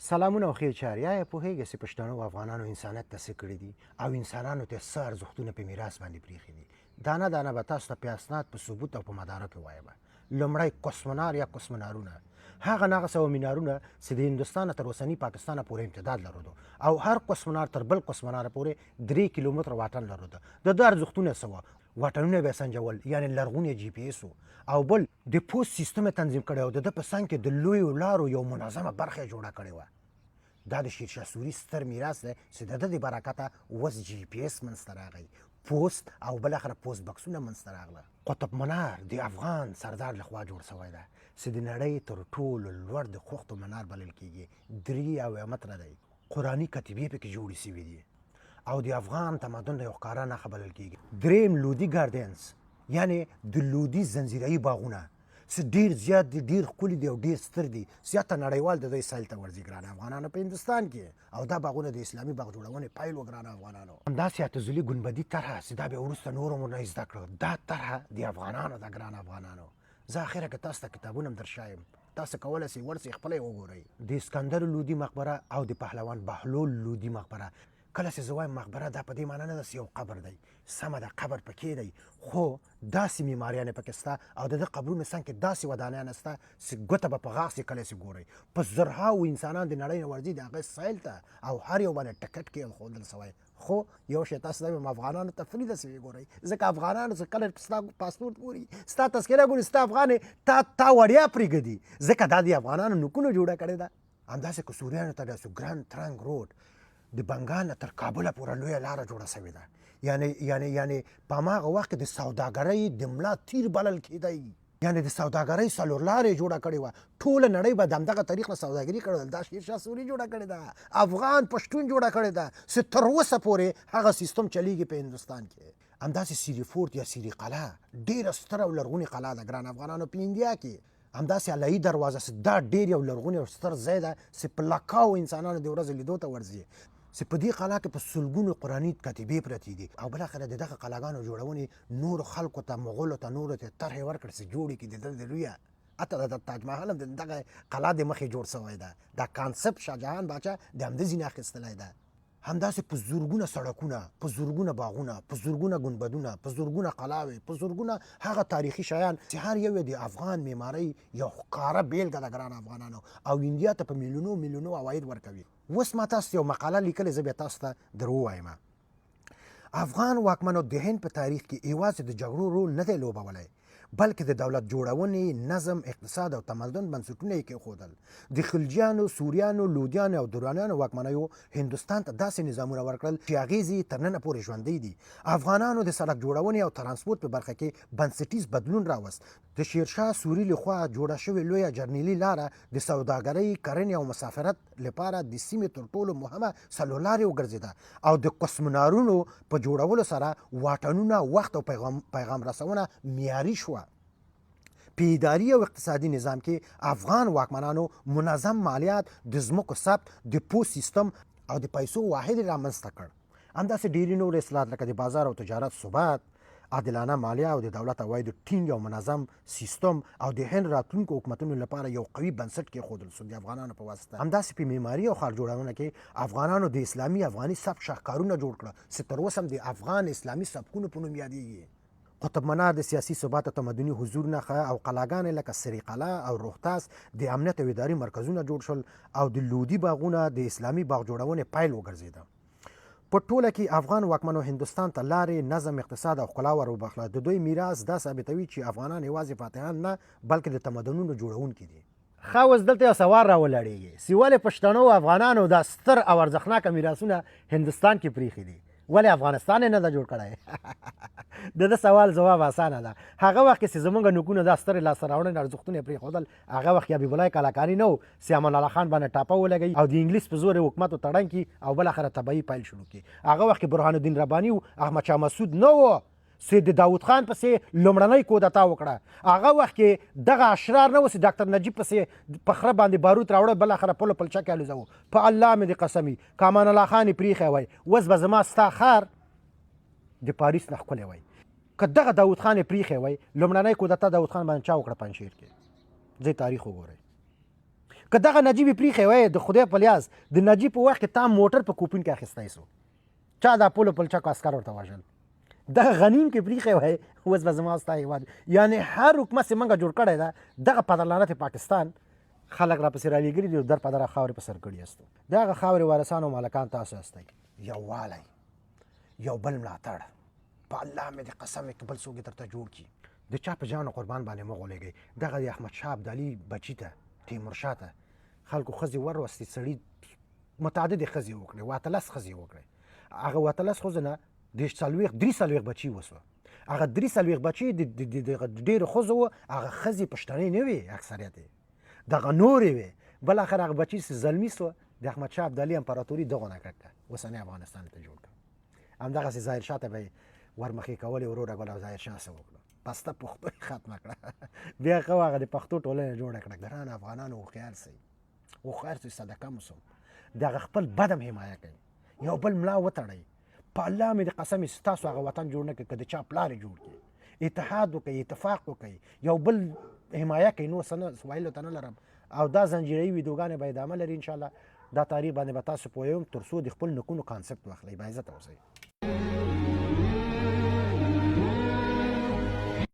سلامونه او خیر چاري یا پوهیږئ چې پښتنو او افغانانو انسانیت ته څه کړي دي او انسانانو ته څه ارزښتونه په میراث باندې پریښي دي. دانه دانه به تاسو ته په اسناد په ثبوت او په مدارکو وایم. لومړی کوسمنار یا کوسمنارونه هغه ناقص او مینارونه چې د هندوستان تر اوسني پاکستان پورې امتداد لرلو او هر کوسمنار تر بل کوسمنار پورې 3 کیلومتر واټن لرلو. د ارزښتونه څه وو؟ واټنونه به سنجول یعنی لرغونی جی پی اس او بل د پوسټ سیستم تنظیم کړي او د په څنګ کې د لوی لارو یو منظمه برخه جوړه کړې و. دا د شیرشاه سوري ستر میراث دی چې د ده د برکته اوس جی پی اس منځته راغی، پوسټ او بالاخره پوسټ بکسونه منځته راغله. قطب منار د افغان سردار لخوا جوړ شوی دی چې د نړۍ تر ټولو لوړ د خښتو منار بلل کیږي. 3 متره دی. قرآني کتیبې پکې جوړې شوي دي او د افغان تمدن د یو ښکاره نښه بلل کیږي. دریم لودي ګاردینز یعنی د لودي زنځیرایي باغونه چې ډېر زیات دي، ډېر ښکلي دي او ډېر ستر دي. زیاته نړیوال د دوی سیل ته ورځي ګرانه افغانانو په هندوستان کې، او دا باغونه د اسلامي باغ جوړونې پیل و ګرانه افغانانو. همداسې اتزولي ګنبدي طرحه چې دا بیا وروسته نورو مو نه زده کړه، دا طرحه د افغانانو ده ګرانه افغانانو. زه اخره کې تاسو ته کتابونه هم درښایم، تاسو کولی شئ ورسئ خپله یې وګورئ. د اسکندر لودي مقبره او د پهلوان بهلول لودي مقبره. کله چې زه وایم مقبره دا په دې معنا نه ده چې یو قبر دی، سمه ده قبر پکې دی، خو داسې معماریانې پکې شته او د ده قبرونو څنګ کې داسې ودانیان شته چې ګوته به په غاښ چې کله چې ګورئ په زرهاو انسانان د نړۍ نه ورځي د هغې سیل ته او هر یو باندې ټکټ کې ایښودل شوی. خو یو شی تاسو ته وایم افغانانو ته فري ده چې وګورئ، ځکه افغانانو چې کله ستا پاسپورټ ګوري، ستا تذکره ګوري، ستا افغان تا وړیا پرېږدي، ځکه دا د افغانانو نوکونو جوړه کړې ده. همداسې که سوریانو ته داسې ګران ترنګ روډ د بنګال نه تر کابله پورې لویه لاره جوړه شوې ده. یعنی په هماغه وخت کې د سوداګرۍ د ملا تیر بلل کېدی، یعنی د سوداګرۍ څلور لارې جوړه کړې وه. ټوله نړۍ به د همدغه طریق نه سوداګري کړې. دا شیرشاه سوري جوړه کړې ده، افغان پښتون جوړه کړې ده چې تر اوسه پورې هغه سیستم چلیږي په هندوستان کې. همداسې سیری فورت یا سیری قلعه ډېره ستره او لرغونې قلعه ده ګران افغانانو په انډیا کې. همداسې علایي دروازه چې دا ډېر یو لرغونی او ستر ځای ده چې په لکاو انسانانو د ورځې لیدو ته ورځي، چې په دې قلعه کې په سلګونو قرآني کتیبې پرتې دي. او بالاخره د دغه قلعهګانو جوړونې نورو خلکو ته، مغولو ته، نورو ته طرحې ورکړې چې جوړې کړي د ده د لویه حتی د تاج محل هم د دغه قلعه د مخې جوړ شوی ده. دا کانسپټ شاهجهان باچا د همدې ځینې اخیستلی ده. همداسې په زرګونه سړکونه، په زرګونه باغونه، په زرګونه ګنبدونه، په زرګونه قلاوې، په زرګونه هغه تاریخي شیان چې هر یو د افغان معمارۍ یو ښکاره بیلګه ده ګران افغانانو، او انډیا ته په میلیونو میلیونو عواید ورکوي. اوس ما تاسو ته یو مقاله لیکلې، زه بیا تاسو ته در ووایم. افغان واکمنو د هند په تاریخ کې یوازې د جګړو رول نه دی لوبولی، بلکې د دولت جوړونې، نظم، اقتصاد او تمدن بنسټونه یې کېښودل. د خلجیانو، سوریانو، لودیانو او درانیانو واکمنیو هندوستان ته داسې نظامونه ورکړل چې اغېزې یې تر ننه پورې ژوندۍ دي. افغانانو د سړک جوړونې او ترانسپورټ په برخه کې بنسټیز بدلون راوست. د شیرشاه سوري لخوا جوړه شوې لویه جرنیلي لاره د سوداګرۍ، کرنې او مسافرت لپاره د سیمې تر ټولو مهمه څلورلارې وګرځېده، او د کوسمنارونو په جوړولو سره واټنونه، وخت او پیغام رسونه معیاري شوه. په اداري او اقتصادي نظام کې افغان واکمنانو منظم مالیات، د ځمکو ثبت، د پوسټ سیستم او د پیسو واحد رامنځته کړ. همداسې ډېرې نورې اصلاحات لکه د بازار او تجارت ثبات، عادلانه مالیه او د دولت عوایدو ټینګ او منظم سیستم او د هند راتلونکو حکومتونو لپاره یو قوي بنسټ کېښودل شو د افغانانو په واسطه. همداسې په معماري او ښار جوړونه کې افغانانو د اسلامي افغاني سبک شاهکارونه جوړ کړه چې تر اوسه هم د افغان اسلامي سبکونو په نوم یادېږي. قطب منار د سیاسي ثبات او تمدني حضور نښه، او قلعهګانې لکه سری قلعه او روحتاس د امنیت او اداري مرکزونه جوړ شول، او د لودي باغونه د اسلامي باغ جوړونې پیل وګرځېده. په ټوله کې افغان واکمنو هندوستان ته لارې، نظم، اقتصاد او ښکلا ور وبخله. د دوی میراث دا ثابتوي چې افغانان یوازې فاتحان نه بلکې د تمدنونو جوړونکي دي. ښه، اوس دلته یو سوال راولاړېږي چې ولې پښتنو او افغانانو دا ستر او ارزښتناکه میراثونه هندوستان کې پرېښي دي، ولې افغانستان یې نه ده جوړ کړی؟ د ده سوال جواب اسانه ده. هغه وخت کې چې زموږ نوکونو دا سترې لاسته راوړنې ارزښتونه یې پرېښودل، هغه وخت کې حبیب الله کلاکاني نه و چې امان الله خان باندې ټاپه ولګوي او د انګلیس په زور یې حکومت وتړن کړي او بالاخره تباهي پیل شروع کړي. هغه وخت کې برهان الدین رباني و، احمد شاه مسعود نه و چې د داود خان پسې لومړنۍ کودتا وکړه. هغه وخت کې دغه اشرار نه و چې ډاکټر نجیب پسې په خره باندې باروت راوړه، بالاخره پله پلچه کې الوزوه. په الله مې د قسمي که امان الله خان یې پرېښی وای، اوس به زما ستا ښار د پاریس نه ښکلی وای. که دغه داود خان یې پرېښی وای، لومړنۍ کودتا داود خان باندې چا وکړه پنجشیر کې؟ ځئ تاریخ وګورئ. که دغه نجیب یې پرېښی وای د خدای په لیاز د نجیب په وخت کې تا موټر په کوپین کې اخیستی سو چا دا پولو پلچکو عسکر ورته وژل دغه غنیم کې پرېښی وای اوس به زما ستا هېواد یعنې هر حکومت چې موږ جوړ کړی ده دغه پدرلعنت پاکستان خلک راپسې رالېږلي دي در په دره خاورې په سر کړي استو د هغه خاورې وارثان او مالکان تاسو هستئ یووالی یو بل ملاتړ په الله مې د قسم که بل څوک یې درته جوړ کړي د چا په جان قربان باندې مه غولېږئ دغه د احمدشاه ابدالي بچي ته تیمورشاه ته خلکو ښځې وروستې سړي متعددې ښځې وکړې 18 ښځې وکړې هغه 18 ښځو نه د 43 بچي وسوه هغه 43 بچي د ډېرو ښځو وو هغه ښځې پښتنې نه وې اکثریت یې دغه نورې وې بالاخره هغه بچي چې زلمي سوه د احمدشاه ابدالي امپراتوري دغه نه کړه اوسنی افغانستان ته جوړ کړه همدغسې ظاهرشاه ته به یې ورمخې کولې وروره ګل او ظاهرشاه څه وکړه پسته پښتو یې ختمه کړه بیا ښه هغه د پښتو ټولنه جوړه کړه ګران افغانانو هوښیار سئ هوښیار سئ صدقه مو سم د هغه خپل بد هم حمایه کوي یو بل ملا وتړئ په الله مې د قسم ستاسو هغه وطن جوړ نه کړي که د چا پلار یې جوړ کړي اتحاد وکړئ اتفاق وکړئ یو بل حمایه کوي نور څه نه ویلو ته نه لرم او دا زنجیروي ویډیوګانې به ادامه لري انشاءالله دا تاریخ باندې به تاسو پوهوم تر څو د خپل نکونو کانسپټ واخلئ باعزته اوسئ